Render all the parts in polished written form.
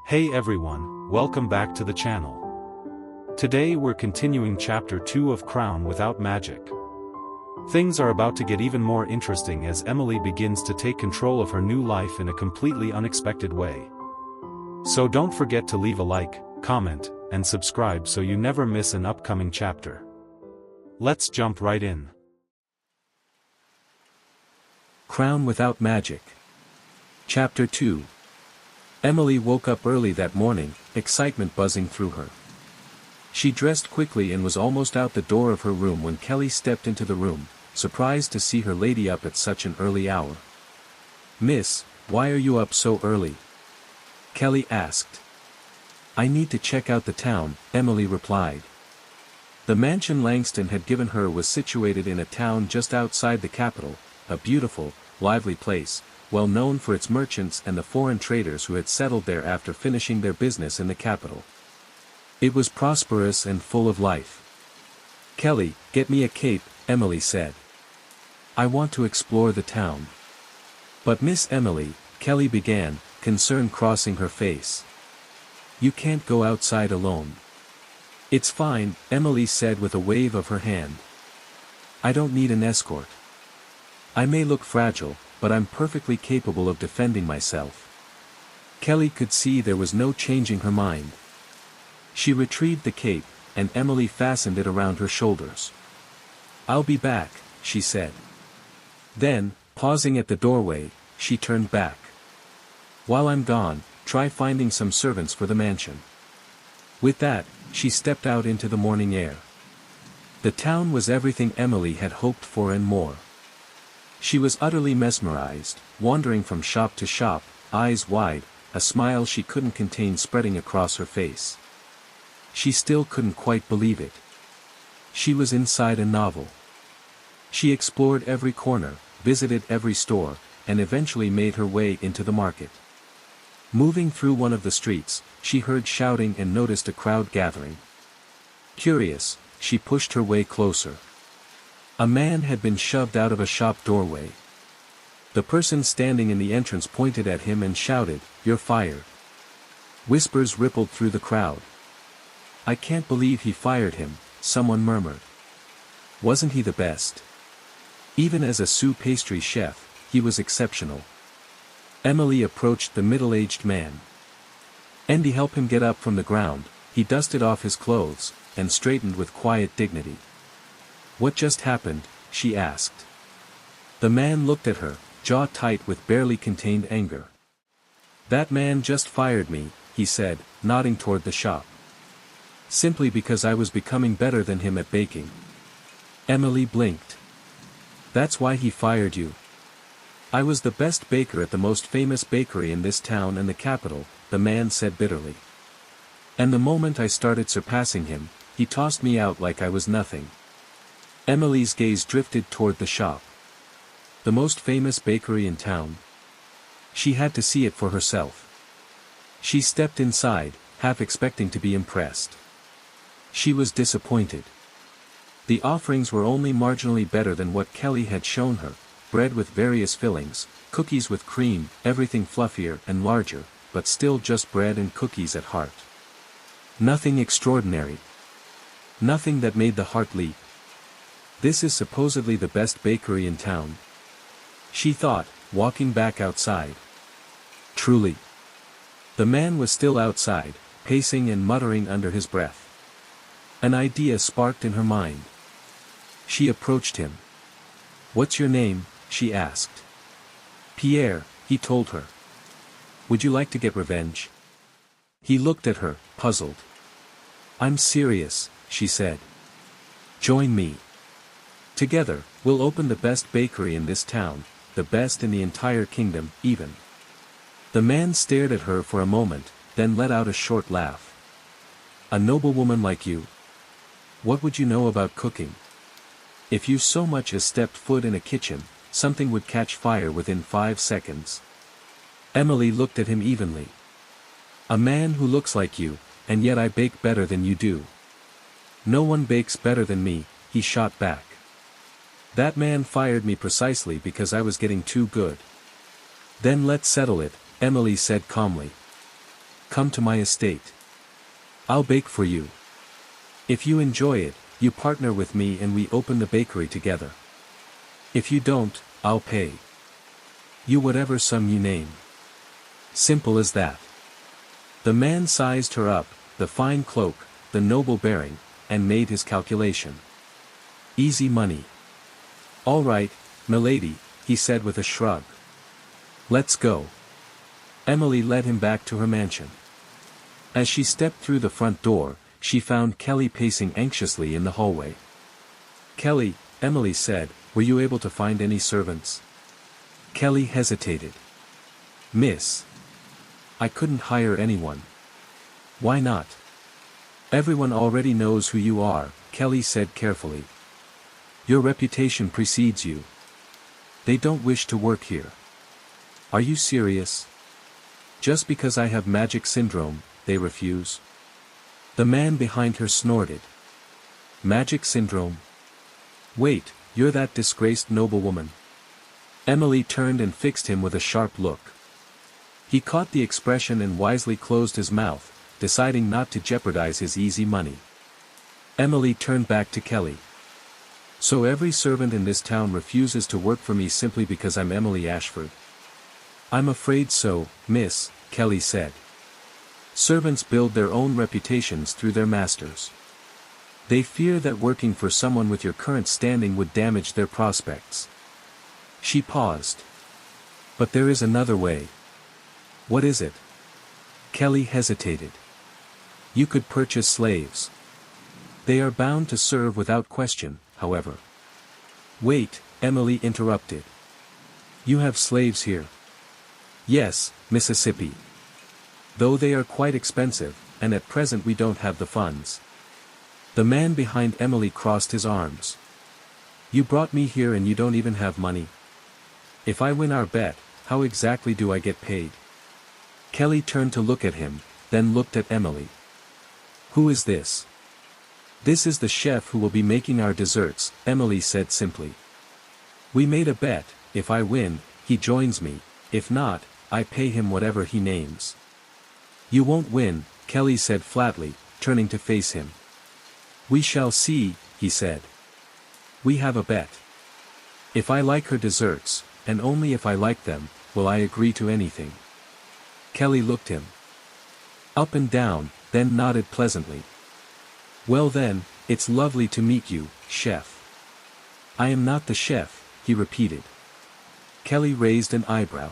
Hey everyone, welcome back to the channel. Today we're continuing chapter 2 of Crown Without Magic. Things are about to get even more interesting as Emily begins to take control of her new life in a completely unexpected way. So don't forget to leave a like, comment, and subscribe so you never miss an upcoming chapter. Let's jump right in. Crown Without Magic. Chapter 2. Emily woke up early that morning, excitement buzzing through her. She dressed quickly and was almost out the door of her room when Kelly stepped into the room, surprised to see her lady up at such an early hour. "Miss, why are you up so early?" Kelly asked. "I need to check out the town," Emily replied. The mansion Langston had given her was situated in a town just outside the capital, a beautiful, lively place, well known for its merchants and the foreign traders who had settled there after finishing their business in the capital. It was prosperous and full of life. "Kelly, get me a cape," Emily said. "I want to explore the town." "But Miss Emily," Kelly began, concern crossing her face. "You can't go outside alone." "It's fine," Emily said with a wave of her hand. "I don't need an escort. I may look fragile, but I'm perfectly capable of defending myself." Kelly could see there was no changing her mind. She retrieved the cape, and Emily fastened it around her shoulders. "I'll be back," she said. Then, pausing at the doorway, she turned back. "While I'm gone, try finding some servants for the mansion." With that, she stepped out into the morning air. The town was everything Emily had hoped for and more. She was utterly mesmerized, wandering from shop to shop, eyes wide, a smile she couldn't contain spreading across her face. She still couldn't quite believe it. She was inside a novel. She explored every corner, visited every store, and eventually made her way into the market. Moving through one of the streets, she heard shouting and noticed a crowd gathering. Curious, she pushed her way closer. A man had been shoved out of a shop doorway. The person standing in the entrance pointed at him and shouted, "You're fired." Whispers rippled through the crowd. "I can't believe he fired him," someone murmured. "Wasn't he the best? Even as a soup pastry chef, he was exceptional." Emily approached the middle-aged man. "Andy, help him get up from the ground." He dusted off his clothes, and straightened with quiet dignity. "What just happened?" she asked. The man looked at her, jaw tight with barely contained anger. "That man just fired me," he said, nodding toward the shop. "Simply because I was becoming better than him at baking." Emily blinked. "That's why he fired you?" "I was the best baker at the most famous bakery in this town and the capital," the man said bitterly. "And the moment I started surpassing him, he tossed me out like I was nothing." Emily's gaze drifted toward the shop. The most famous bakery in town? She had to see it for herself. She stepped inside, half expecting to be impressed. She was disappointed. The offerings were only marginally better than what Kelly had shown her: bread with various fillings, cookies with cream, everything fluffier and larger, but still just bread and cookies at heart. Nothing extraordinary. Nothing that made the heart leap. This is supposedly the best bakery in town, she thought, walking back outside. Truly. The man was still outside, pacing and muttering under his breath. An idea sparked in her mind. She approached him. "What's your name?" she asked. "Pierre," he told her. "Would you like to get revenge?" He looked at her, puzzled. "I'm serious," she said. "Join me. Together, we'll open the best bakery in this town, the best in the entire kingdom, even." The man stared at her for a moment, then let out a short laugh. "A noblewoman like you? What would you know about cooking? If you so much as stepped foot in a kitchen, something would catch fire within 5 seconds." Emily looked at him evenly. "A man who looks like you, and yet I bake better than you do." "No one bakes better than me," he shot back. "That man fired me precisely because I was getting too good." "Then let's settle it," Emily said calmly. Come to my estate. I'll bake for you. If you enjoy it, you partner with me and we open the bakery together. If you don't, I'll pay you whatever sum you name. Simple as that. The man sized her up, the fine cloak, the noble bearing, and made his calculation. Easy money. All right, milady, he said with a shrug. Let's go. Emily led him back to her mansion. As she stepped through the front door, she found Kelly pacing anxiously in the hallway. Kelly, Emily said, were you able to find any servants? Kelly hesitated. Miss. I couldn't hire anyone. Why not? Everyone already knows who you are, Kelly said carefully. Your reputation precedes you. They don't wish to work here. Are you serious? Just because I have magic syndrome, they refuse? The man behind her snorted. Magic syndrome? Wait, you're that disgraced noblewoman. Emily turned and fixed him with a sharp look. He caught the expression and wisely closed his mouth, deciding not to jeopardize his easy money. Emily turned back to Kelly. So every servant in this town refuses to work for me simply because I'm Emily Ashford? I'm afraid so, miss, Kelly said. Servants build their own reputations through their masters. They fear that working for someone with your current standing would damage their prospects. She paused. But there is another way. What is it? Kelly hesitated. You could purchase slaves. They are bound to serve without question, however. Wait, Emily interrupted. You have slaves here. Yes, Mississippi. Though they are quite expensive, and at present we don't have the funds. The man behind Emily crossed his arms. You brought me here and you don't even have money. If I win our bet, how exactly do I get paid? Kelly turned to look at him, then looked at Emily. Who is this? This is the chef who will be making our desserts, Emily said simply. We made a bet, if I win, he joins me, if not, I pay him whatever he names. You won't win, Kelly said flatly, turning to face him. We shall see, he said. We have a bet. If I like her desserts, and only if I like them, will I agree to anything. Kelly looked him up and down, then nodded pleasantly. Well then, it's lovely to meet you, chef. I am not the chef, he repeated. Kelly raised an eyebrow.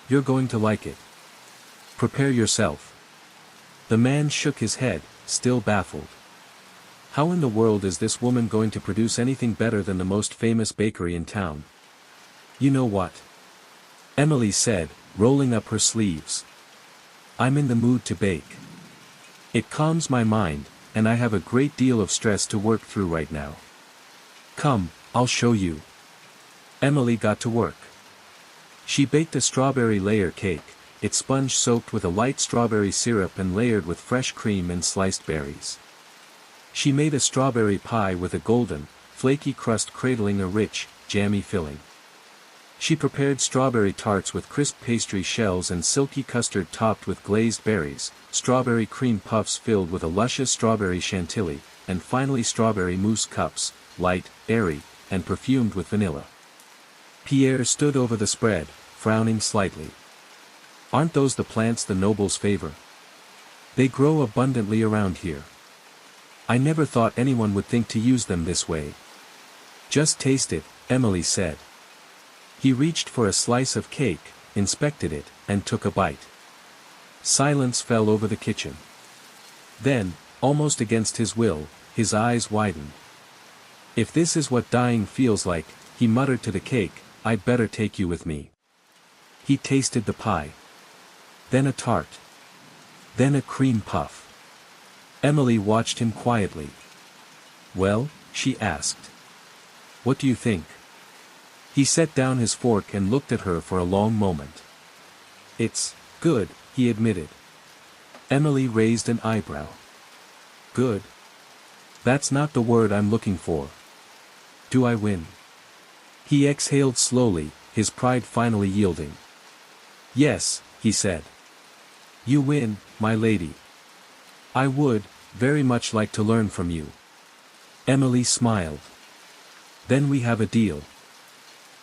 You're going to like it. Prepare yourself. The man shook his head, still baffled. How in the world is this woman going to produce anything better than the most famous bakery in town? You know what? Emily said, rolling up her sleeves. I'm in the mood to bake. It calms my mind, and I have a great deal of stress to work through right now. Come, I'll show you. Emily got to work. She baked a strawberry layer cake, its sponge soaked with a light strawberry syrup and layered with fresh cream and sliced berries. She made a strawberry pie with a golden, flaky crust cradling a rich, jammy filling. She prepared strawberry tarts with crisp pastry shells and silky custard topped with glazed berries, strawberry cream puffs filled with a luscious strawberry chantilly, and finally strawberry mousse cups, light, airy, and perfumed with vanilla. Pierre stood over the spread, frowning slightly. Aren't those the plants the nobles favor? They grow abundantly around here. I never thought anyone would think to use them this way. Just taste it, Emily said. He reached for a slice of cake, inspected it, and took a bite. Silence fell over the kitchen. Then, almost against his will, his eyes widened. If this is what dying feels like, he muttered to the cake, I'd better take you with me. He tasted the pie. Then a tart. Then a cream puff. Emily watched him quietly. Well, she asked. What do you think? He set down his fork and looked at her for a long moment. It's good, he admitted. Emily raised an eyebrow. Good? That's not the word I'm looking for. Do I win? He exhaled slowly, his pride finally yielding. Yes, he said. You win, my lady. I would, very much like to learn from you. Emily smiled. Then we have a deal.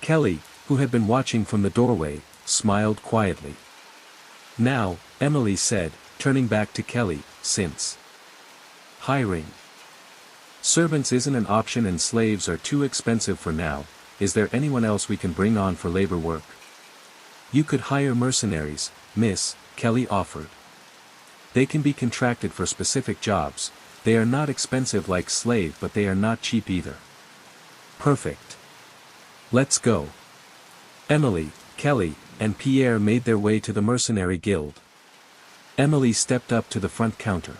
Kelly, who had been watching from the doorway, smiled quietly. Now, Emily said, turning back to Kelly, since hiring servants isn't an option and slaves are too expensive for now, is there anyone else we can bring on for labor work? You could hire mercenaries, miss, Kelly offered. They can be contracted for specific jobs, they are not expensive like slave but they are not cheap either. Perfect. Let's go. Emily, Kelly, and Pierre made their way to the mercenary guild. Emily stepped up to the front counter.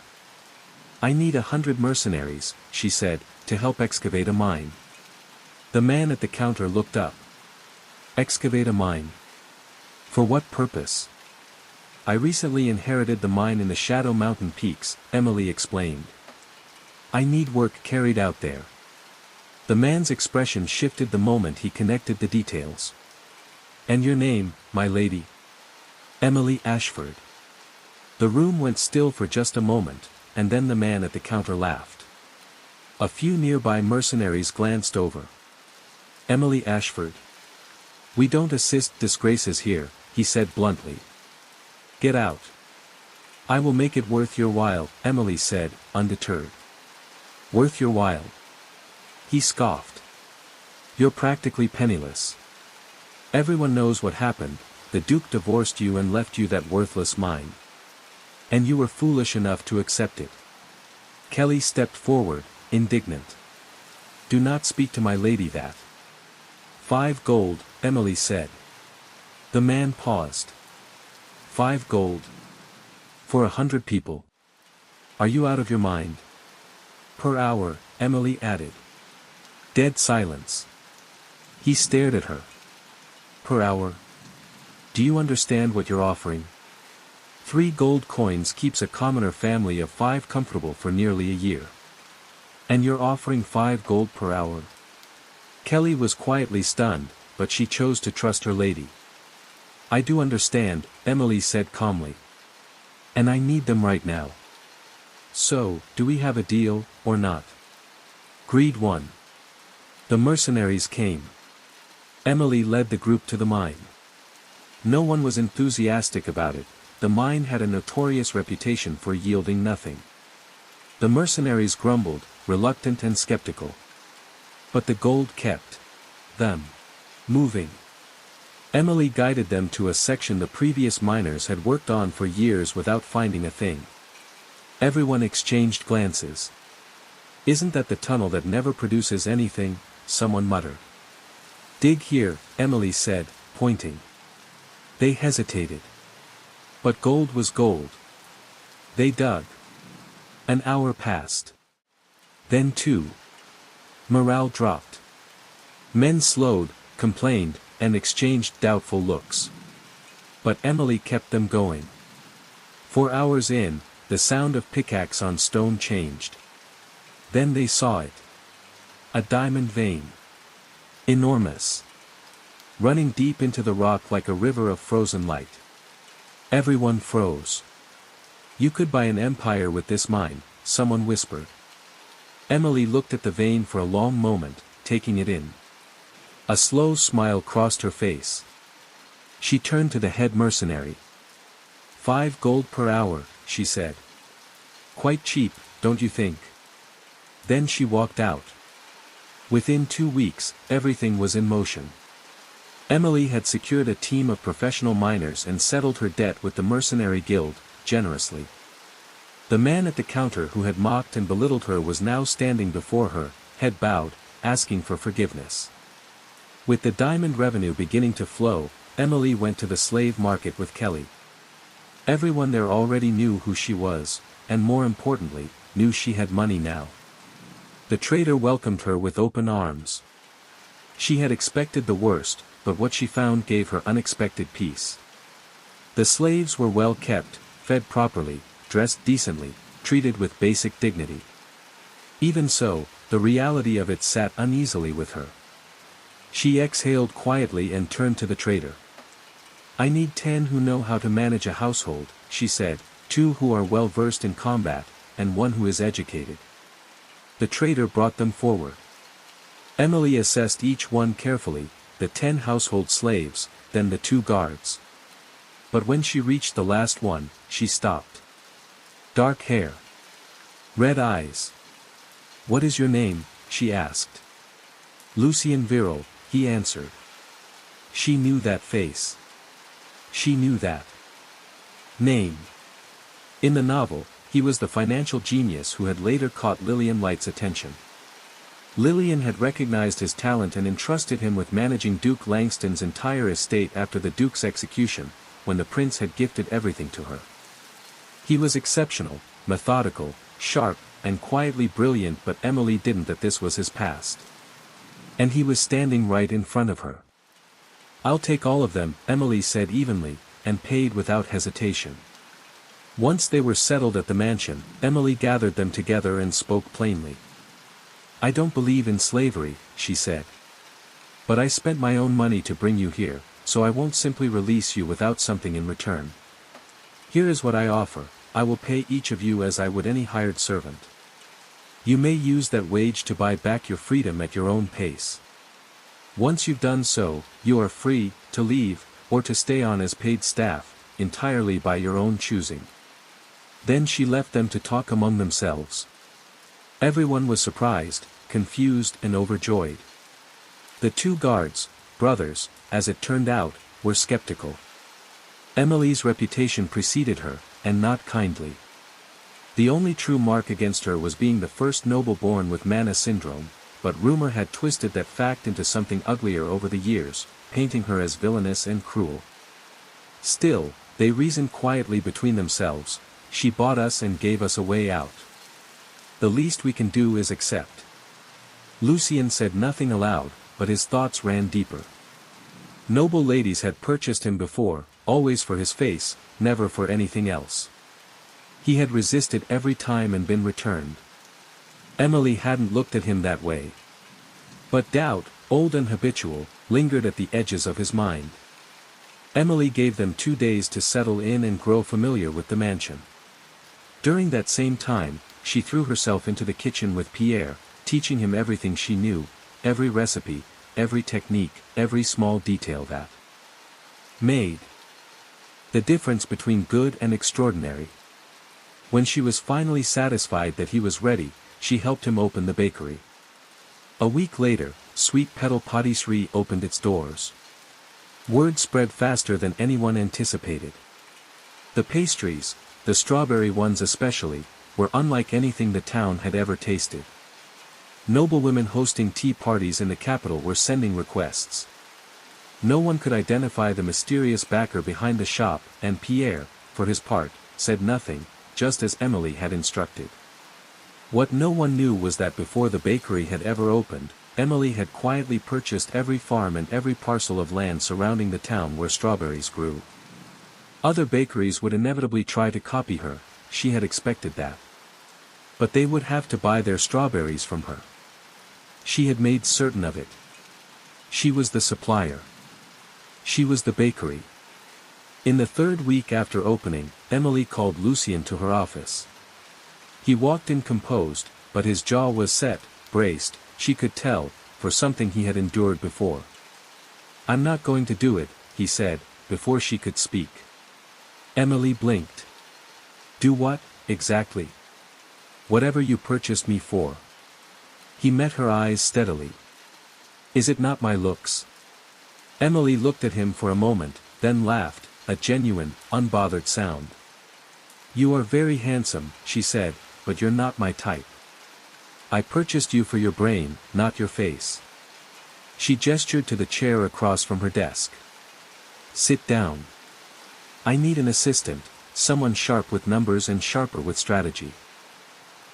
I need 100 mercenaries, she said, to help excavate a mine. The man at the counter looked up. Excavate a mine? For what purpose? I recently inherited the mine in the Shadow Mountain Peaks, Emily explained. I need work carried out there. The man's expression shifted the moment he connected the details. And your name, my lady? Emily Ashford. The room went still for just a moment, and then the man at the counter laughed. A few nearby mercenaries glanced over. Emily Ashford. We don't assist disgraces here, he said bluntly. Get out. I will make it worth your while, Emily said, undeterred. Worth your while? He scoffed. You're practically penniless. Everyone knows what happened, the Duke divorced you and left you that worthless mine. And you were foolish enough to accept it. Kelly stepped forward, indignant. Do not speak to my lady that. 5 gold, Emily said. The man paused. 5 gold. For 100 people. Are you out of your mind? Per hour, Emily added. Dead silence. He stared at her. Per hour? Do you understand what you're offering? 3 gold coins keeps a commoner family of 5 comfortable for nearly a year. And you're offering 5 gold per hour? Kelly was quietly stunned, but she chose to trust her lady. I do understand, Emily said calmly. And I need them right now. So, do we have a deal, or not? Greed won. The mercenaries came. Emily led the group to the mine. No one was enthusiastic about it, the mine had a notorious reputation for yielding nothing. The mercenaries grumbled, reluctant and skeptical. But the gold kept them moving. Emily guided them to a section the previous miners had worked on for years without finding a thing. Everyone exchanged glances. Isn't that the tunnel that never produces anything? Someone muttered. Dig here, Emily said, pointing. They hesitated. But gold was gold. They dug. An hour passed. Then 2. Morale dropped. Men slowed, complained, and exchanged doubtful looks. But Emily kept them going. 4 hours in, the sound of pickaxe on stone changed. Then they saw it. A diamond vein. Enormous. Running deep into the rock like a river of frozen light. Everyone froze. You could buy an empire with this mine, someone whispered. Emily looked at the vein for a long moment, taking it in. A slow smile crossed her face. She turned to the head mercenary. 5 gold per hour, she said. Quite cheap, don't you think? Then she walked out. Within 2 weeks, everything was in motion. Emily had secured a team of professional miners and settled her debt with the mercenary guild, generously. The man at the counter who had mocked and belittled her was now standing before her, head bowed, asking for forgiveness. With the diamond revenue beginning to flow, Emily went to the slave market with Kelly. Everyone there already knew who she was, and more importantly, knew she had money now. The trader welcomed her with open arms. She had expected the worst, but what she found gave her unexpected peace. The slaves were well kept, fed properly, dressed decently, treated with basic dignity. Even so, the reality of it sat uneasily with her. She exhaled quietly and turned to the trader. I need 10 who know how to manage a household, she said, 2 who are well versed in combat, and 1 who is educated. The trader brought them forward. Emily assessed each one carefully, the 10 household slaves, then the 2 guards. But when she reached the last one, she stopped. Dark hair. Red eyes. What is your name? She asked. Lucien Viral, he answered. She knew that face. She knew that name. In the novel, he was the financial genius who had later caught Lillian Light's attention. Lillian had recognized his talent and entrusted him with managing Duke Langston's entire estate after the Duke's execution, when the prince had gifted everything to her. He was exceptional, methodical, sharp, and quietly brilliant, but Emily didn't that this was his past. And he was standing right in front of her. I'll take all of them, Emily said evenly, and paid without hesitation. Once they were settled at the mansion, Emily gathered them together and spoke plainly. I don't believe in slavery, she said. But I spent my own money to bring you here, so I won't simply release you without something in return. Here is what I offer, I will pay each of you as I would any hired servant. You may use that wage to buy back your freedom at your own pace. Once you've done so, you are free to leave, or to stay on as paid staff, entirely by your own choosing. Then she left them to talk among themselves. Everyone was surprised, confused and overjoyed. The 2 guards, brothers, as it turned out, were skeptical. Emily's reputation preceded her, and not kindly. The only true mark against her was being the first noble born with Mana syndrome, but rumor had twisted that fact into something uglier over the years, painting her as villainous and cruel. Still, they reasoned quietly between themselves, she bought us and gave us a way out. The least we can do is accept. Lucien said nothing aloud, but his thoughts ran deeper. Noble ladies had purchased him before, always for his face, never for anything else. He had resisted every time and been returned. Emily hadn't looked at him that way. But doubt, old and habitual, lingered at the edges of his mind. Emily gave them 2 days to settle in and grow familiar with the mansion. During that same time, she threw herself into the kitchen with Pierre, teaching him everything she knew, every recipe, every technique, every small detail that made the difference between good and extraordinary. When she was finally satisfied that he was ready, she helped him open the bakery. A week later, Sweet Petal Patisserie opened its doors. Word spread faster than anyone anticipated. The pastries, the strawberry ones especially, were unlike anything the town had ever tasted. Noblewomen hosting tea parties in the capital were sending requests. No one could identify the mysterious backer behind the shop, and Pierre, for his part, said nothing, just as Emily had instructed. What no one knew was that before the bakery had ever opened, Emily had quietly purchased every farm and every parcel of land surrounding the town where strawberries grew. Other bakeries would inevitably try to copy her, she had expected that. But they would have to buy their strawberries from her. She had made certain of it. She was the supplier. She was the bakery. In the 3rd week after opening, Emily called Lucien to her office. He walked in composed, but his jaw was set, braced, she could tell, for something he had endured before. I'm not going to do it, he said, before she could speak. Emily blinked. Do what, exactly? Whatever you purchased me for. He met her eyes steadily. Is it not my looks? Emily looked at him for a moment, then laughed, a genuine, unbothered sound. You are very handsome, she said, but you're not my type. I purchased you for your brain, not your face. She gestured to the chair across from her desk. Sit down. I need an assistant, someone sharp with numbers and sharper with strategy.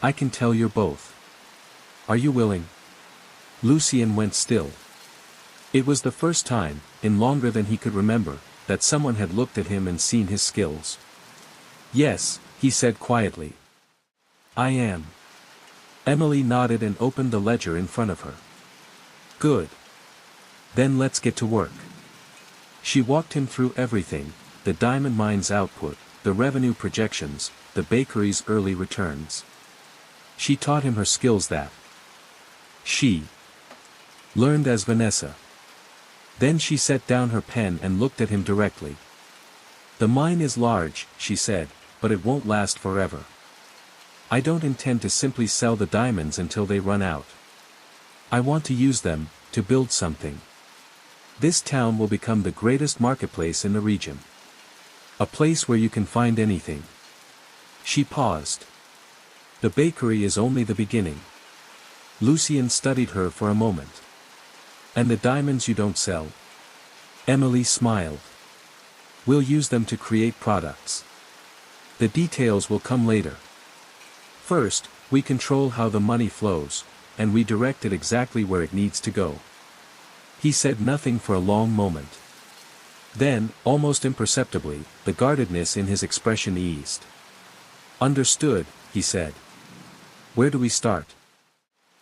I can tell you're both. Are you willing? Lucien went still. It was the first time, in longer than he could remember, that someone had looked at him and seen his skills. Yes, he said quietly. I am. Emily nodded and opened the ledger in front of her. Good. Then let's get to work. She walked him through everything, the diamond mine's output, the revenue projections, the bakery's early returns. She taught him her skills that she learned as Vanessa. Then she set down her pen and looked at him directly. "The mine is large," she said, "but it won't last forever. I don't intend to simply sell the diamonds until they run out. I want to use them, to build something. This town will become the greatest marketplace in the region. A place where you can find anything." She paused. "The bakery is only the beginning." Lucien studied her for a moment. "And the diamonds you don't sell?" Emily smiled. "We'll use them to create products. The details will come later. First, we control how the money flows, and we direct it exactly where it needs to go." He said nothing for a long moment. Then, almost imperceptibly, the guardedness in his expression eased. "Understood," he said. "Where do we start?"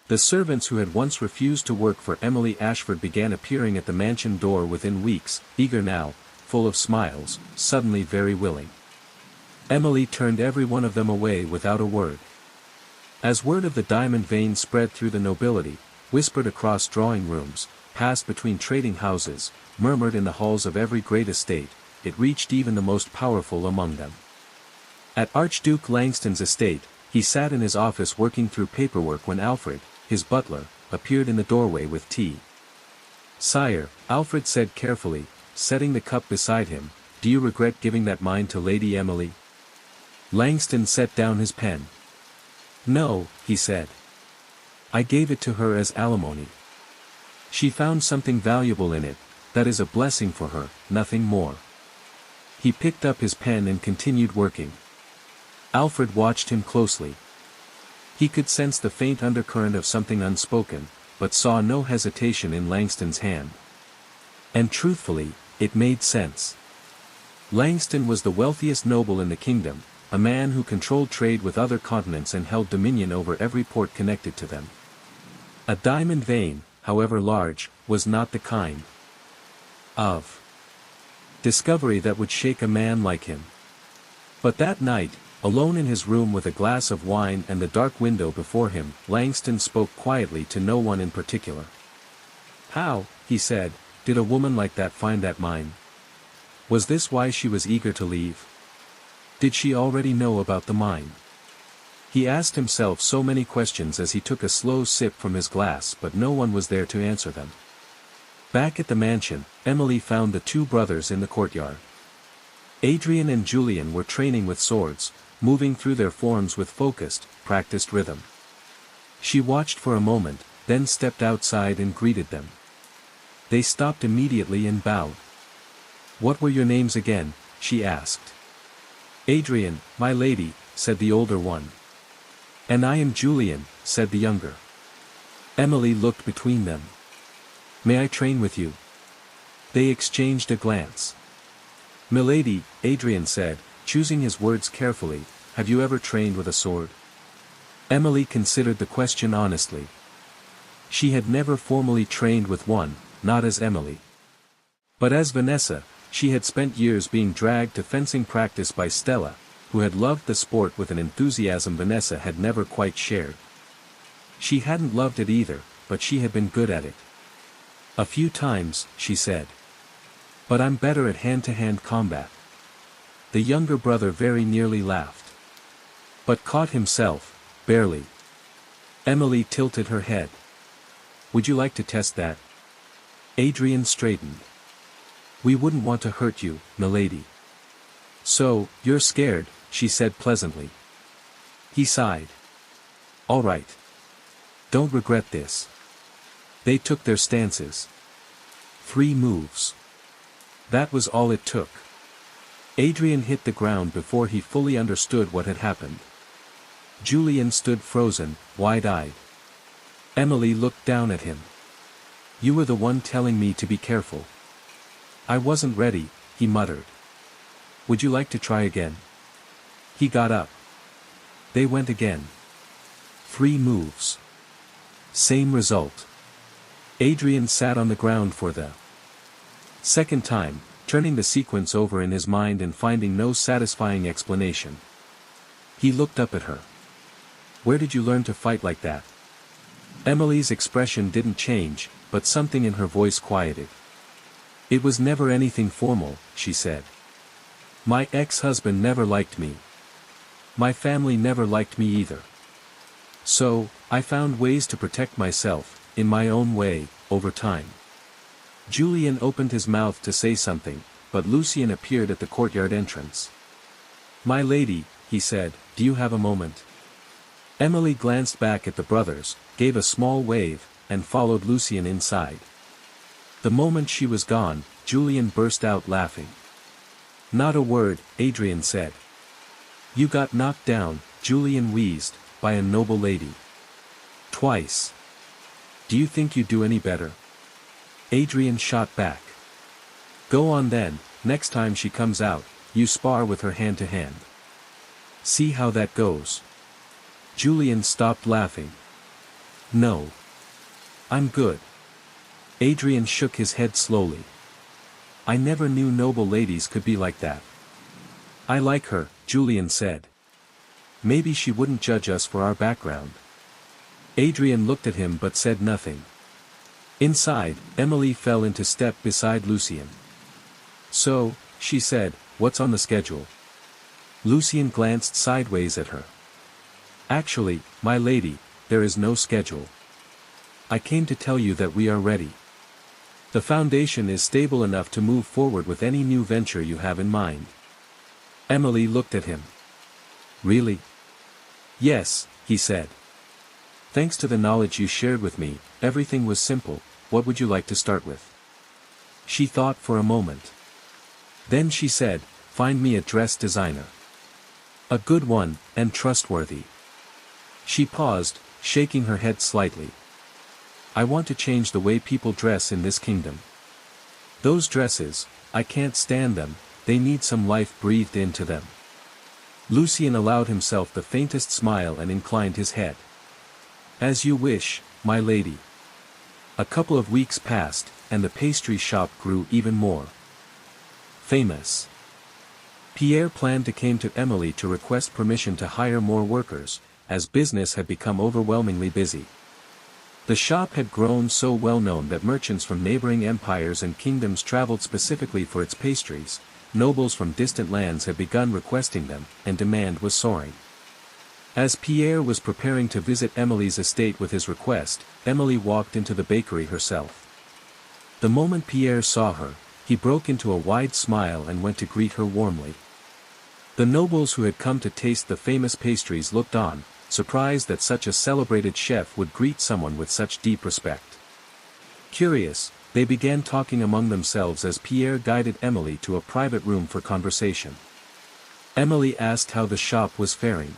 The servants who had once refused to work for Emily Ashford began appearing at the mansion door within weeks, eager now, full of smiles, suddenly very willing. Emily turned every one of them away without a word. As word of the diamond vein spread through the nobility, whispered across drawing rooms, passed between trading houses, murmured in the halls of every great estate, it reached even the most powerful among them. At Archduke Langston's estate, he sat in his office working through paperwork when Alfred, his butler, appeared in the doorway with tea. "Sire," Alfred said carefully, setting the cup beside him, "do you regret giving that mine to Lady Emily?" Langston set down his pen. "No," he said. "I gave it to her as alimony. She found something valuable in it, that is a blessing for her, nothing more." He picked up his pen and continued working. Alfred watched him closely. He could sense the faint undercurrent of something unspoken, but saw no hesitation in Langston's hand. And truthfully, it made sense. Langston was the wealthiest noble in the kingdom, a man who controlled trade with other continents and held dominion over every port connected to them. A diamond vein, however large, was not the kind of discovery that would shake a man like him. But that night, alone in his room with a glass of wine and the dark window before him, Langston spoke quietly to no one in particular. "How," he said, "did a woman like that find that mine? Was this why she was eager to leave? Did she already know about the mine?" He asked himself so many questions as he took a slow sip from his glass, but no one was there to answer them. Back at the mansion, Emily found the two brothers in the courtyard. Adrian and Julian were training with swords, moving through their forms with focused, practiced rhythm. She watched for a moment, then stepped outside and greeted them. They stopped immediately and bowed. "What were your names again?" she asked. "Adrian, my lady," said the older one. "And I am Julian," said the younger. Emily looked between them. "May I train with you?" They exchanged a glance. "Milady," Adrian said, choosing his words carefully, "have you ever trained with a sword?" Emily considered the question honestly. She had never formally trained with one, not as Emily. But as Vanessa, she had spent years being dragged to fencing practice by Stella, who had loved the sport with an enthusiasm Vanessa had never quite shared. She hadn't loved it either, but she had been good at it. "A few times," she said. "But I'm better at hand-to-hand combat." The younger brother very nearly laughed. But caught himself, barely. Emily tilted her head. "Would you like to test that?" Adrian straightened. "We wouldn't want to hurt you, milady." "So, you're scared," she said pleasantly. He sighed. "All right. Don't regret this." They took their stances. 3 moves. That was all it took. Adrian hit the ground before he fully understood what had happened. Julian stood frozen, wide-eyed. Emily looked down at him. "You were the one telling me to be careful." "I wasn't ready," he muttered. "Would you like to try again?" He got up. They went again. 3 moves. Same result. Adrian sat on the ground for the second time, turning the sequence over in his mind and finding no satisfying explanation. He looked up at her. "Where did you learn to fight like that?" Emily's expression didn't change, but something in her voice quieted. "It was never anything formal," she said. "My ex-husband never liked me. My family never liked me either. So, I found ways to protect myself, in my own way, over time." Julian opened his mouth to say something, but Lucien appeared at the courtyard entrance. "My lady," he said, "do you have a moment?" Emily glanced back at the brothers, gave a small wave, and followed Lucien inside. The moment she was gone, Julian burst out laughing. "Not a word," Adrian said. "You got knocked down," Julian wheezed, "by a noble lady. Twice. Do you think you'd do any better?" Adrian shot back. "Go on then, next time she comes out, you spar with her hand to hand. See how that goes." Julian stopped laughing. "No. I'm good." Adrian shook his head slowly. "I never knew noble ladies could be like that." "I like her," Julian said. "Maybe she wouldn't judge us for our background." Adrian looked at him but said nothing. Inside, Emily fell into step beside Lucien. "So," she said, "what's on the schedule?" Lucien glanced sideways at her. "Actually, my lady, there is no schedule. I came to tell you that we are ready. The foundation is stable enough to move forward with any new venture you have in mind." Emily looked at him. "Really?" "Yes," he said. "Thanks to the knowledge you shared with me, everything was simple. What would you like to start with?" She thought for a moment. Then she said, "Find me a dress designer. A good one, and trustworthy." She paused, shaking her head slightly. "I want to change the way people dress in this kingdom. Those dresses, I can't stand them, they need some life breathed into them." Lucien allowed himself the faintest smile and inclined his head. "As you wish, my lady." A couple of weeks passed, and the pastry shop grew even more famous. Pierre planned to come to Emily to request permission to hire more workers, as business had become overwhelmingly busy. The shop had grown so well known that merchants from neighboring empires and kingdoms traveled specifically for its pastries, nobles from distant lands had begun requesting them, and demand was soaring. As Pierre was preparing to visit Emily's estate with his request, Emily walked into the bakery herself. The moment Pierre saw her, he broke into a wide smile and went to greet her warmly. The nobles who had come to taste the famous pastries looked on, surprised that such a celebrated chef would greet someone with such deep respect. Curious, they began talking among themselves as Pierre guided Emily to a private room for conversation. Emily asked how the shop was faring.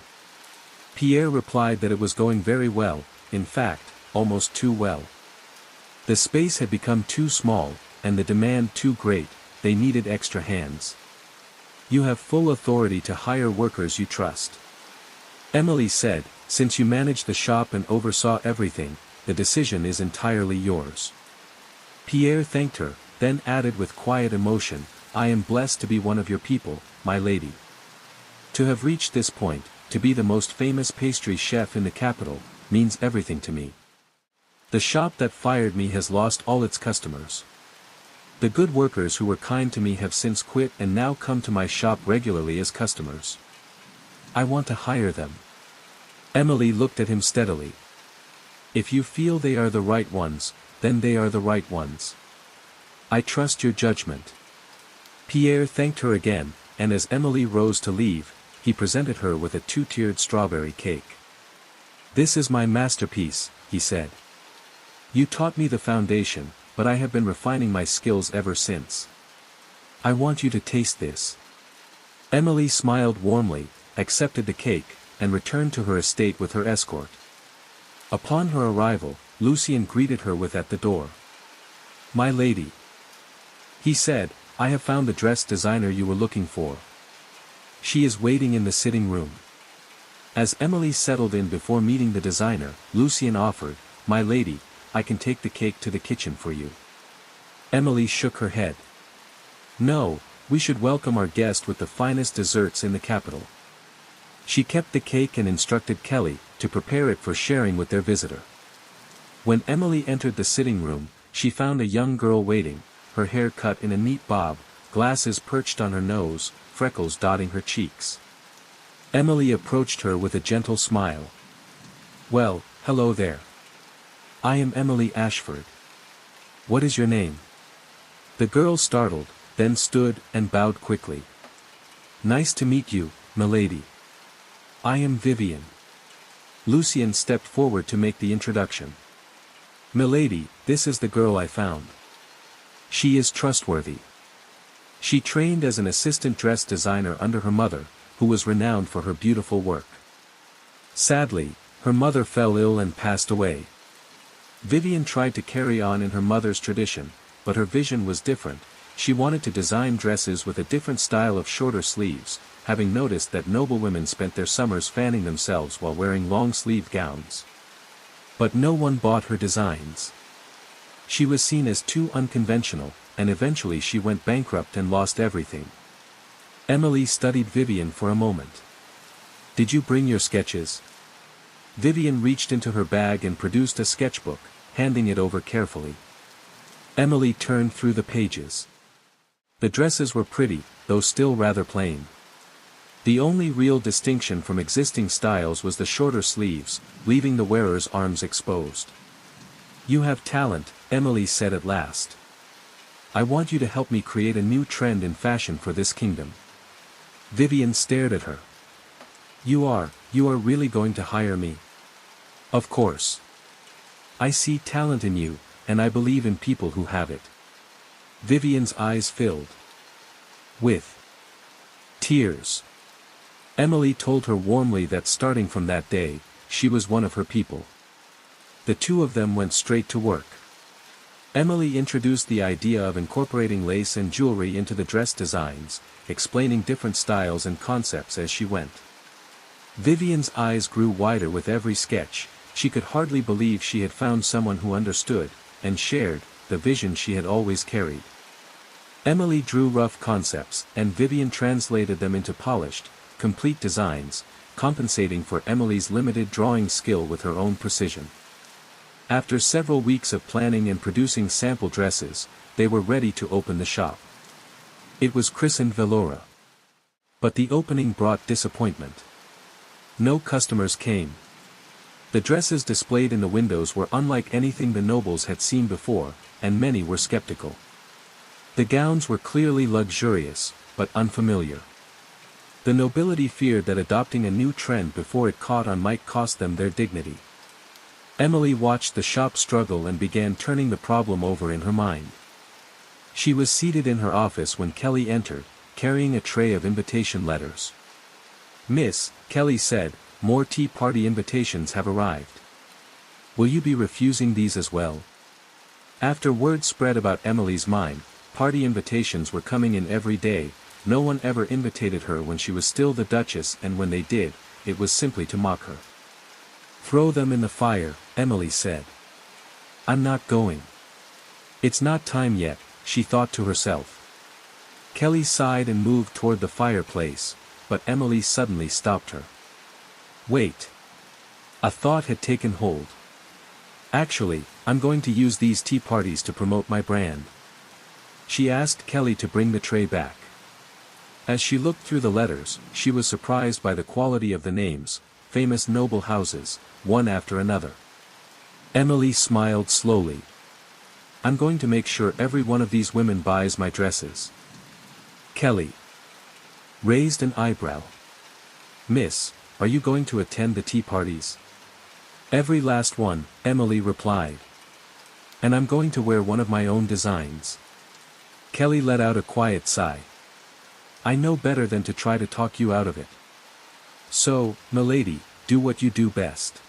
Pierre replied that it was going very well, in fact, almost too well. The space had become too small, and the demand too great, they needed extra hands. "You have full authority to hire workers you trust," Emily said. "Since you managed the shop and oversaw everything, the decision is entirely yours." Pierre thanked her, then added with quiet emotion, "I am blessed to be one of your people, my lady. To have reached this point, to be the most famous pastry chef in the capital, means everything to me. The shop that fired me has lost all its customers. The good workers who were kind to me have since quit and now come to my shop regularly as customers. I want to hire them." Emily looked at him steadily. "If you feel they are the right ones, then they are the right ones. I trust your judgment." Pierre thanked her again, and as Emily rose to leave, he presented her with a two-tiered strawberry cake. "This is my masterpiece," he said. "You taught me the foundation, but I have been refining my skills ever since. I want you to taste this." Emily smiled warmly, accepted the cake, and returned to her estate with her escort. Upon her arrival, Lucien greeted her with at the door. "My lady," he said, "I have found the dress designer you were looking for. She is waiting in the sitting room." As Emily settled in before meeting the designer, Lucien offered, "My lady, I can take the cake to the kitchen for you." Emily shook her head. No, we should welcome our guest with the finest desserts in the capital. She kept the cake and instructed Kelly to prepare it for sharing with their visitor. When Emily entered the sitting room, she found a young girl waiting, her hair cut in a neat bob, glasses perched on her nose, freckles dotting her cheeks. Emily approached her with a gentle smile. "Well, hello there. I am Emily Ashford. What is your name?" The girl startled, then stood and bowed quickly. "Nice to meet you, milady. I am Vivian." Lucien stepped forward to make the introduction. "Milady, this is the girl I found. She is trustworthy. She trained as an assistant dress designer under her mother, who was renowned for her beautiful work. Sadly, her mother fell ill and passed away. Vivian tried to carry on in her mother's tradition, but her vision was different. She wanted to design dresses with a different style of shorter sleeves, having noticed that noblewomen spent their summers fanning themselves while wearing long-sleeved gowns. But no one bought her designs. She was seen as too unconventional, and eventually she went bankrupt and lost everything. Emily studied Vivian for a moment. "Did you bring your sketches?" Vivian reached into her bag and produced a sketchbook, handing it over carefully. Emily turned through the pages. The dresses were pretty, though still rather plain. The only real distinction from existing styles was the shorter sleeves, leaving the wearer's arms exposed. "You have talent," Emily said at last. "I want you to help me create a new trend in fashion for this kingdom." Vivian stared at her. You are really going to hire me?" "Of course. I see talent in you, and I believe in people who have it." Vivian's eyes filled with tears. Emily told her warmly that starting from that day, she was one of her people. The two of them went straight to work. Emily introduced the idea of incorporating lace and jewelry into the dress designs, explaining different styles and concepts as she went. Vivian's eyes grew wider with every sketch. She could hardly believe she had found someone who understood, and shared, the vision she had always carried. Emily drew rough concepts, and Vivian translated them into polished, complete designs, compensating for Emily's limited drawing skill with her own precision. After several weeks of planning and producing sample dresses, they were ready to open the shop. It was christened Velora. But the opening brought disappointment. No customers came. The dresses displayed in the windows were unlike anything the nobles had seen before, and many were skeptical. The gowns were clearly luxurious, but unfamiliar. The nobility feared that adopting a new trend before it caught on might cost them their dignity. Emily watched the shop struggle and began turning the problem over in her mind. She was seated in her office when Kelly entered, carrying a tray of invitation letters. "Miss," Kelly said, "more tea party invitations have arrived. Will you be refusing these as well?" After word spread about Emily's mind, party invitations were coming in every day. No one ever invitated her when she was still the Duchess, and when they did, it was simply to mock her. "Throw them in the fire," Emily said. "I'm not going." "It's not time yet," she thought to herself. Kelly sighed and moved toward the fireplace, but Emily suddenly stopped her. "Wait." A thought had taken hold. "Actually, I'm going to use these tea parties to promote my brand." She asked Kelly to bring the tray back. As she looked through the letters, she was surprised by the quality of the names, famous noble houses, one after another. Emily smiled slowly. "I'm going to make sure every one of these women buys my dresses." Kelly raised an eyebrow. "Miss, are you going to attend the tea parties?" "Every last one," Emily replied. "And I'm going to wear one of my own designs." Kelly let out a quiet sigh. "I know better than to try to talk you out of it. So, milady, do what you do best."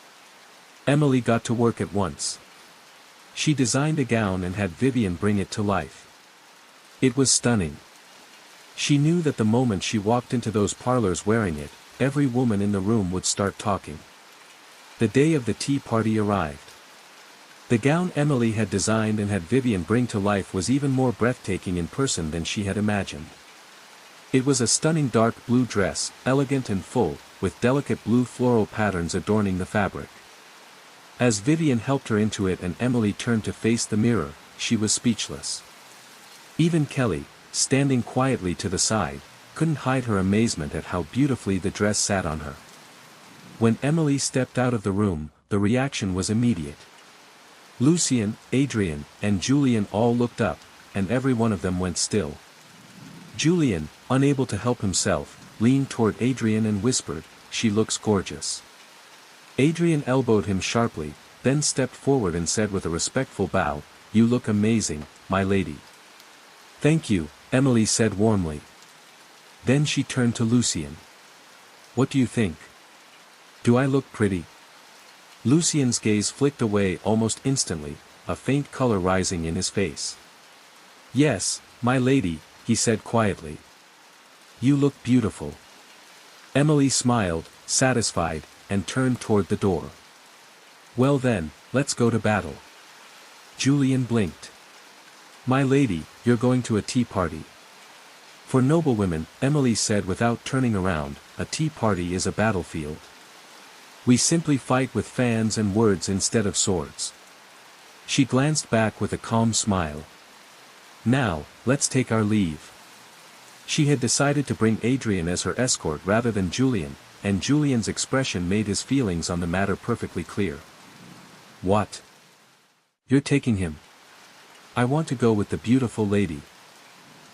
Emily got to work at once. She designed a gown and had Vivian bring it to life. It was stunning. She knew that the moment she walked into those parlors wearing it, every woman in the room would start talking. The day of the tea party arrived. The gown Emily had designed and had Vivian bring to life was even more breathtaking in person than she had imagined. It was a stunning dark blue dress, elegant and full, with delicate blue floral patterns adorning the fabric. As Vivian helped her into it and Emily turned to face the mirror, she was speechless. Even Kelly, standing quietly to the side, couldn't hide her amazement at how beautifully the dress sat on her. When Emily stepped out of the room, the reaction was immediate. Lucien, Adrian, and Julian all looked up, and every one of them went still. Julian, unable to help himself, leaned toward Adrian and whispered, "She looks gorgeous." Adrian elbowed him sharply, then stepped forward and said with a respectful bow, "You look amazing, my lady." "Thank you," Emily said warmly. Then she turned to Lucien. "What do you think? Do I look pretty?" Lucien's gaze flicked away almost instantly, a faint color rising in his face. "Yes, my lady," he said quietly. "You look beautiful." Emily smiled, satisfied, and turned toward the door. "Well then, let's go to battle." Julian blinked. "My lady, you're going to a tea party." "For noblewomen," Emily said without turning around, "a tea party is a battlefield. We simply fight with fans and words instead of swords." She glanced back with a calm smile. "Now, let's take our leave." She had decided to bring Adrian as her escort rather than Julian, and Julian's expression made his feelings on the matter perfectly clear. "What? You're taking him?" "I want to go with the beautiful lady."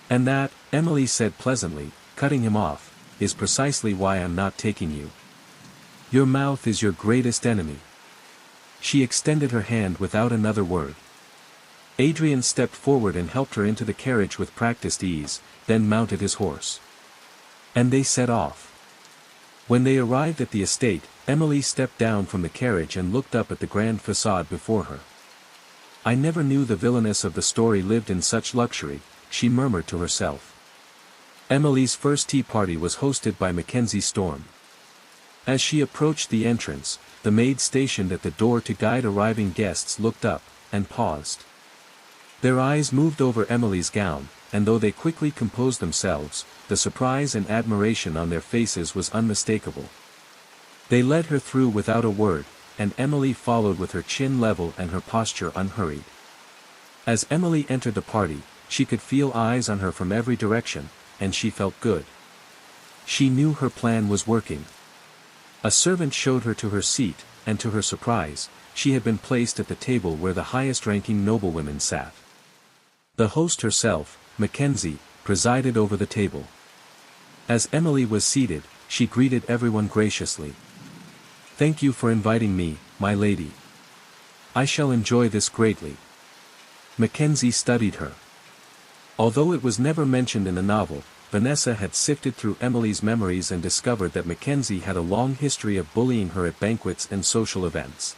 "And that," Emily said pleasantly, cutting him off, "is precisely why I'm not taking you. Your mouth is your greatest enemy." She extended her hand without another word. Adrian stepped forward and helped her into the carriage with practiced ease, then mounted his horse. And they set off. When they arrived at the estate, Emily stepped down from the carriage and looked up at the grand facade before her. "I never knew the villainess of the story lived in such luxury," she murmured to herself. Emily's first tea party was hosted by Mackenzie Storm. As she approached the entrance, the maid stationed at the door to guide arriving guests looked up, and paused. Their eyes moved over Emily's gown, and though they quickly composed themselves, the surprise and admiration on their faces was unmistakable. They led her through without a word, and Emily followed with her chin level and her posture unhurried. As Emily entered the party, she could feel eyes on her from every direction, and she felt good. She knew her plan was working. A servant showed her to her seat, and to her surprise, she had been placed at the table where the highest-ranking noblewomen sat. The host herself, Mackenzie, presided over the table. As Emily was seated, she greeted everyone graciously. "Thank you for inviting me, my lady. I shall enjoy this greatly." Mackenzie studied her. Although it was never mentioned in the novel, Vanessa had sifted through Emily's memories and discovered that Mackenzie had a long history of bullying her at banquets and social events.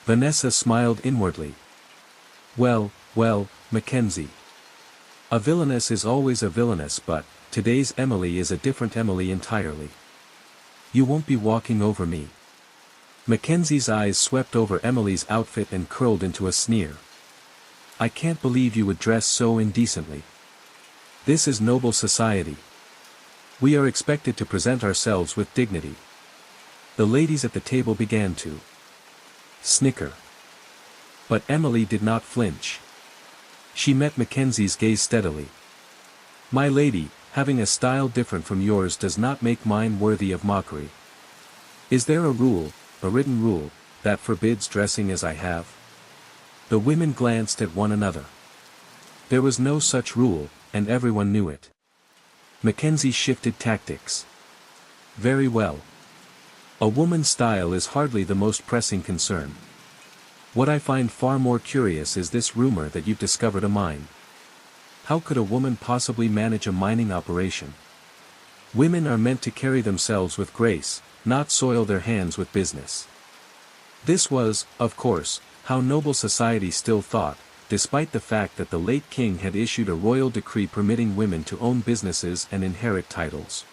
Vanessa smiled inwardly. Well, Mackenzie. A villainess is always a villainess, but today's Emily is a different Emily entirely. You won't be walking over me." Mackenzie's eyes swept over Emily's outfit and curled into a sneer. "I can't believe you would dress so indecently. This is noble society. We are expected to present ourselves with dignity." The ladies at the table began to snicker. But Emily did not flinch. She met Mackenzie's gaze steadily. "My lady, having a style different from yours does not make mine worthy of mockery. Is there a rule, a written rule, that forbids dressing as I have?" The women glanced at one another. There was no such rule, and everyone knew it. Mackenzie shifted tactics. "Very well. A woman's style is hardly the most pressing concern. What I find far more curious is this rumor that you've discovered a mine. How could a woman possibly manage a mining operation? Women are meant to carry themselves with grace, not soil their hands with business." This was, of course, how noble society still thought, despite the fact that the late king had issued a royal decree permitting women to own businesses and inherit titles.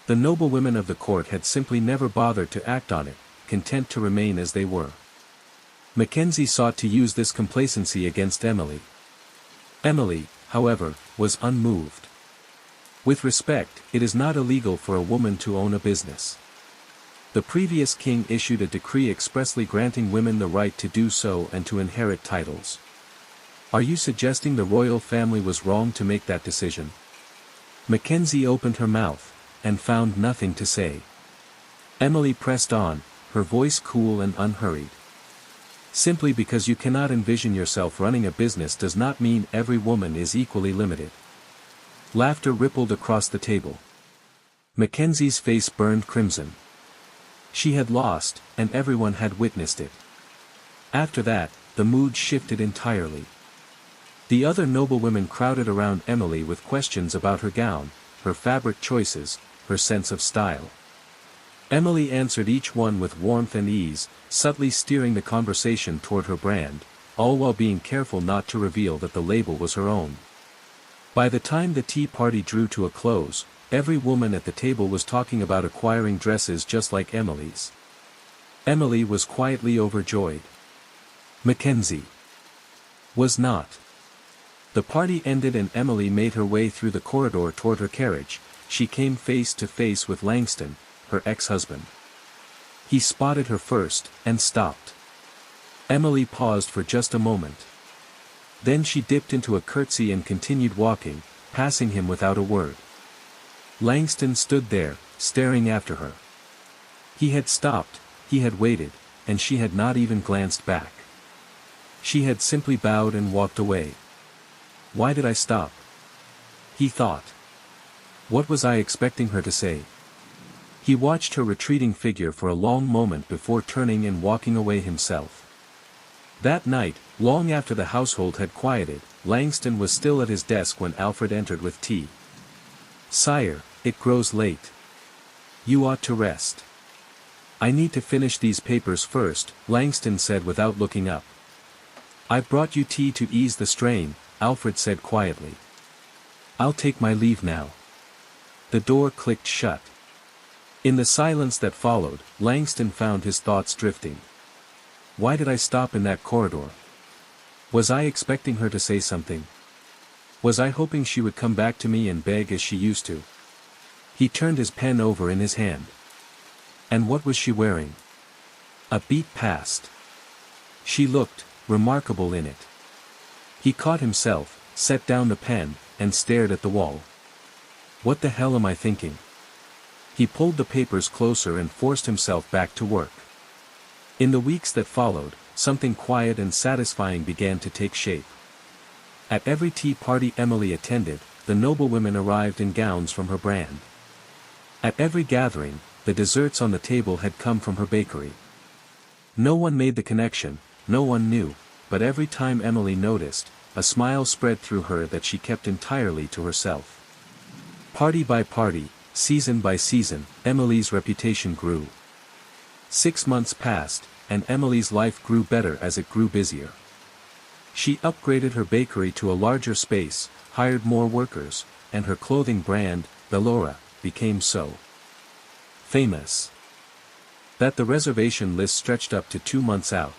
The noblewomen of the court had simply never bothered to act on it, content to remain as they were. Mackenzie sought to use this complacency against Emily. Emily, however, was unmoved. With respect, it is not illegal for a woman to own a business. The previous king issued a decree expressly granting women the right to do so and to inherit titles. Are you suggesting the royal family was wrong to make that decision? Mackenzie opened her mouth, and found nothing to say. Emily pressed on, her voice cool and unhurried. Simply because you cannot envision yourself running a business does not mean every woman is equally limited. Laughter rippled across the table. Mackenzie's face burned crimson. She had lost, and everyone had witnessed it. After that, the mood shifted entirely. The other noblewomen crowded around Emily with questions about her gown, her fabric choices, her sense of style. Emily answered each one with warmth and ease, subtly steering the conversation toward her brand, all while being careful not to reveal that the label was her own. By the time the tea party drew to a close, every woman at the table was talking about acquiring dresses just like Emily's. Emily was quietly overjoyed. Mackenzie was not. The party ended and Emily made her way through the corridor toward her carriage. She came face to face with Langston, her ex-husband. He spotted her first, and stopped. Emily paused for just a moment. Then she dipped into a curtsy and continued walking, passing him without a word. Langston stood there, staring after her. He had stopped, he had waited, and she had not even glanced back. She had simply bowed and walked away. Why did I stop? He thought. What was I expecting her to say? He watched her retreating figure for a long moment before turning and walking away himself. That night, long after the household had quieted, Langston was still at his desk when Alfred entered with tea. "Sire, it grows late. You ought to rest." "I need to finish these papers first," Langston said without looking up. "I've brought you tea to ease the strain," Alfred said quietly. "I'll take my leave now." The door clicked shut. In the silence that followed, Langston found his thoughts drifting. Why did I stop in that corridor? Was I expecting her to say something? Was I hoping she would come back to me and beg as she used to? He turned his pen over in his hand. And what was she wearing? A beat passed. She looked remarkable in it. He caught himself, set down the pen, and stared at the wall. What the hell am I thinking? He pulled the papers closer and forced himself back to work. In the weeks that followed, something quiet and satisfying began to take shape. At every tea party Emily attended, the noblewomen arrived in gowns from her brand. At every gathering, the desserts on the table had come from her bakery. No one made the connection, no one knew, but every time Emily noticed, a smile spread through her that she kept entirely to herself. Party by party, season by season, Emily's reputation grew. 6 months passed, and Emily's life grew better as it grew busier. She upgraded her bakery to a larger space, hired more workers, and her clothing brand, Bellora, became so famous that the reservation list stretched up to 2 months out.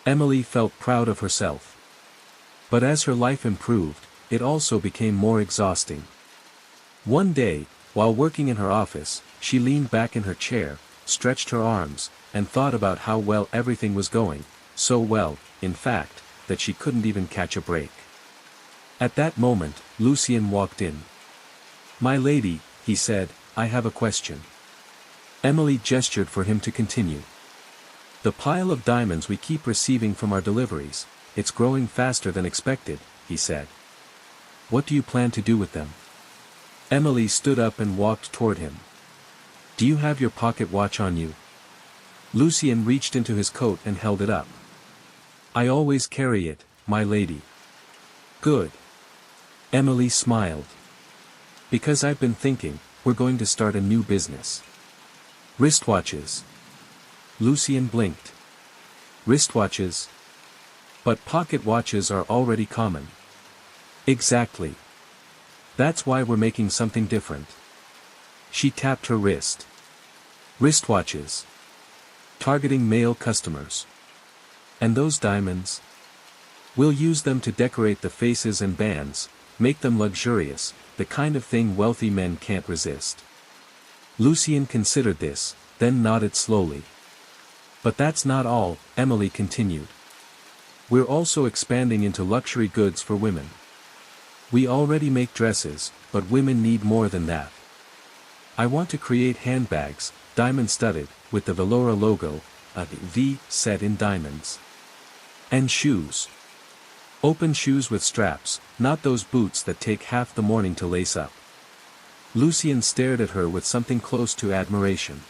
Emily felt proud of herself. But as her life improved, it also became more exhausting. One day, while working in her office, she leaned back in her chair, stretched her arms, and thought about how well everything was going, so well, in fact, that she couldn't even catch a break. At that moment, Lucien walked in. "My lady," he said, "I have a question." Emily gestured for him to continue. "The pile of diamonds we keep receiving from our deliveries, it's growing faster than expected," he said. "What do you plan to do with them?" Emily stood up and walked toward him. "Do you have your pocket watch on you?" Lucien reached into his coat and held it up. "I always carry it, my lady." "Good." Emily smiled. "Because I've been thinking, we're going to start a new business. Wristwatches." Lucien blinked. "Wristwatches? But pocket watches are already common." "Exactly. That's why we're making something different." She tapped her wrist. "Wristwatches. Targeting male customers. And those diamonds? We'll use them to decorate the faces and bands, make them luxurious, the kind of thing wealthy men can't resist. Lucien considered this, then nodded slowly. But that's not all, Emily continued. We're also expanding into luxury goods for women. We already make dresses, but women need more than that. I want to create handbags, diamond-studded, with the Valora logo, a V set in diamonds. And shoes. Open shoes with straps, not those boots that take half the morning to lace up. Lucien stared at her with something close to admiration.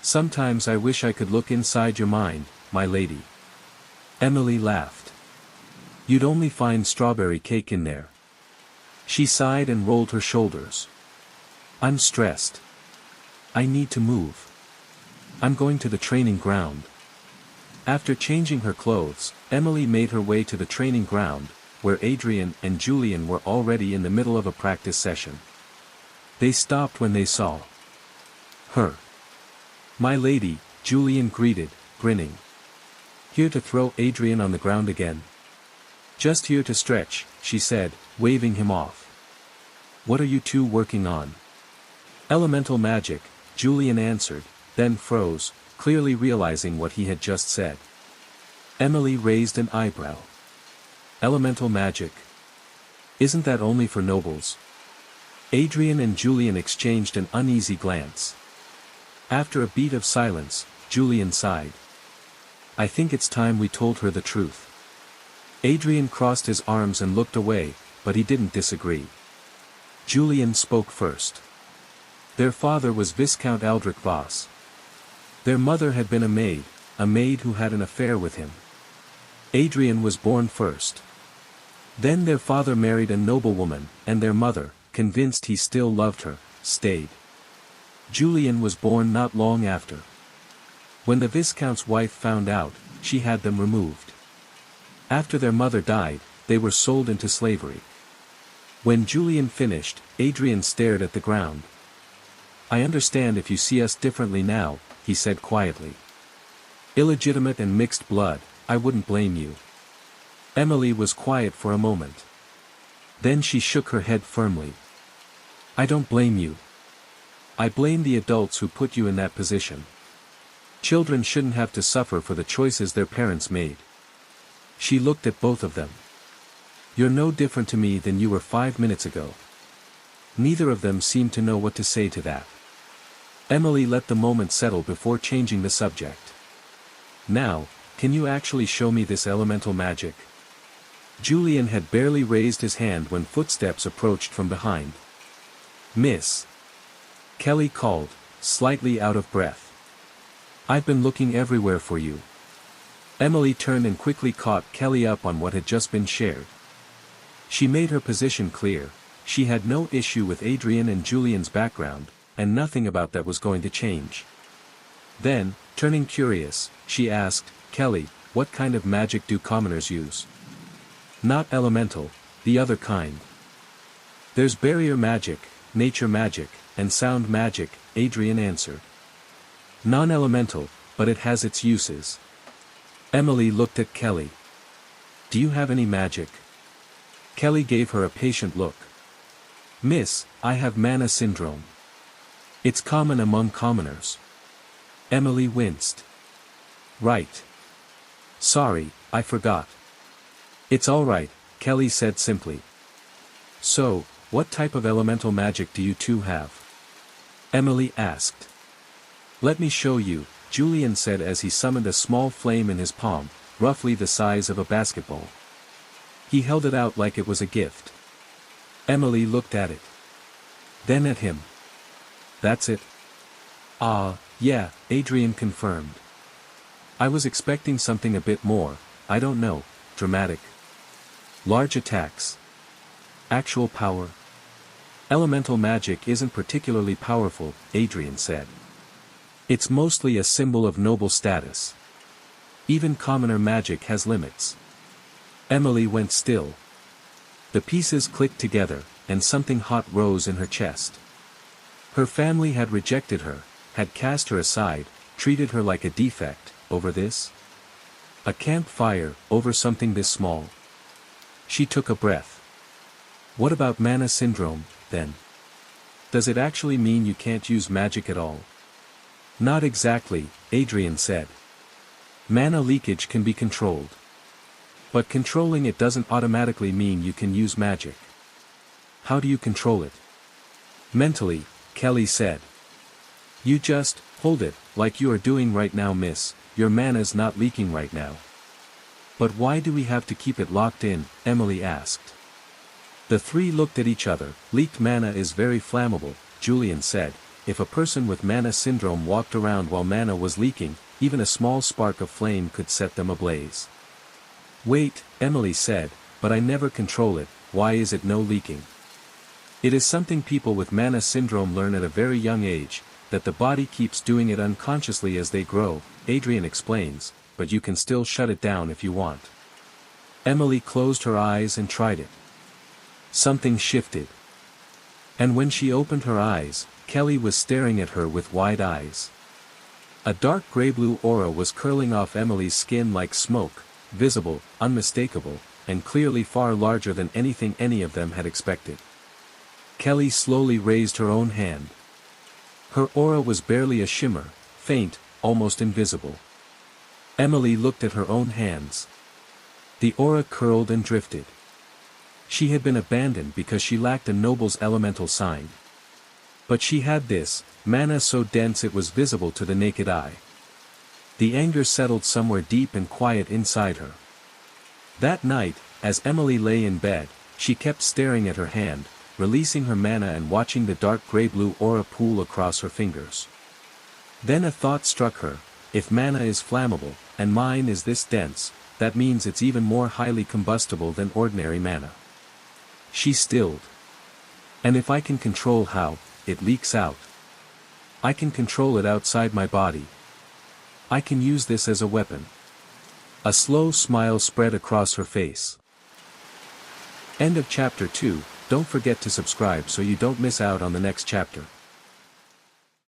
Sometimes I wish I could look inside your mind, my lady. Emily laughed. You'd only find strawberry cake in there. She sighed and rolled her shoulders. I'm stressed. I need to move. I'm going to the training ground. After changing her clothes, Emily made her way to the training ground, where Adrian and Julian were already in the middle of a practice session. They stopped when they saw her. My lady, Julian greeted, grinning. Here to throw Adrian on the ground again? Just here to stretch, she said, waving him off. What are you two working on? Elemental magic, Julian answered, then froze, clearly realizing what he had just said. Emily raised an eyebrow. Elemental magic? Isn't that only for nobles? Adrian and Julian exchanged an uneasy glance. After a beat of silence, Julian sighed. I think it's time we told her the truth. Adrian crossed his arms and looked away, but he didn't disagree. Julian spoke first. Their father was Viscount Aldrich Voss. Their mother had been a maid who had an affair with him. Adrian was born first. Then their father married a noblewoman, and their mother, convinced he still loved her, stayed. Julian was born not long after. When the Viscount's wife found out, she had them removed. After their mother died, they were sold into slavery. When Julian finished, Adrian stared at the ground. I understand if you see us differently now, he said quietly. Illegitimate and mixed blood, I wouldn't blame you. Emily was quiet for a moment. Then she shook her head firmly. I don't blame you. I blame the adults who put you in that position. Children shouldn't have to suffer for the choices their parents made. She looked at both of them. You're no different to me than you were 5 minutes ago. Neither of them seemed to know what to say to that. Emily let the moment settle before changing the subject. Now, can you actually show me this elemental magic? Julian had barely raised his hand when footsteps approached from behind. Miss. Kelly called, slightly out of breath. I've been looking everywhere for you. Emily turned and quickly caught Kelly up on what had just been shared. She made her position clear. She had no issue with Adrian and Julian's background, and nothing about that was going to change. Then, turning curious, she asked, Kelly, what kind of magic do commoners use? Not elemental, the other kind. There's barrier magic, nature magic, and sound magic, Adrian answered. Non-elemental, but it has its uses. Emily looked at Kelly. Do you have any magic? Kelly gave her a patient look. Miss, I have mana syndrome. It's common among commoners. Emily winced. Right. Sorry, I forgot. It's all right, Kelly said simply. So, what type of elemental magic do you two have? Emily asked. Let me show you, Julian said as he summoned a small flame in his palm, roughly the size of a basketball. He held it out like it was a gift. Emily looked at it. Then at him. That's it? Ah, yeah, Adrian confirmed. I was expecting something a bit more, I don't know, dramatic. Large attacks. Actual power. Elemental magic isn't particularly powerful, Adrian said. It's mostly a symbol of noble status. Even commoner magic has limits. Emily went still. The pieces clicked together, and something hot rose in her chest. Her family had rejected her, had cast her aside, treated her like a defect, over this? A campfire, over something this small. She took a breath. What about mana syndrome, then? Does it actually mean you can't use magic at all? Not exactly, Adrian said. Mana leakage can be controlled. But controlling it doesn't automatically mean you can use magic. How do you control it? Mentally, Kelly said. You just, hold it, like you are doing right now, miss, your mana's not leaking right now. But why do we have to keep it locked in? Emily asked. The three looked at each other. Leaked mana is very flammable, Julian said. If a person with mana syndrome walked around while mana was leaking, even a small spark of flame could set them ablaze. Wait, Emily said, but I never control it, why is it no leaking? It is something people with mana syndrome learn at a very young age, that the body keeps doing it unconsciously as they grow, Adrian explains, but you can still shut it down if you want. Emily closed her eyes and tried it. Something shifted. And when she opened her eyes, Kelly was staring at her with wide eyes. A dark gray-blue aura was curling off Emily's skin like smoke, visible, unmistakable, and clearly far larger than anything any of them had expected. Kelly slowly raised her own hand. Her aura was barely a shimmer, faint, almost invisible. Emily looked at her own hands. The aura curled and drifted. She had been abandoned because she lacked a noble's elemental sign. But she had this, mana so dense it was visible to the naked eye. The anger settled somewhere deep and quiet inside her. That night, as Emily lay in bed, she kept staring at her hand, releasing her mana and watching the dark gray-blue aura pool across her fingers. Then a thought struck her: if mana is flammable, and mine is this dense, that means it's even more highly combustible than ordinary mana. She stilled. And if I can control how it leaks out, I can control it outside my body. I can use this as a weapon. A slow smile spread across her face. End of chapter 2. Don't forget to subscribe so you don't miss out on the next chapter.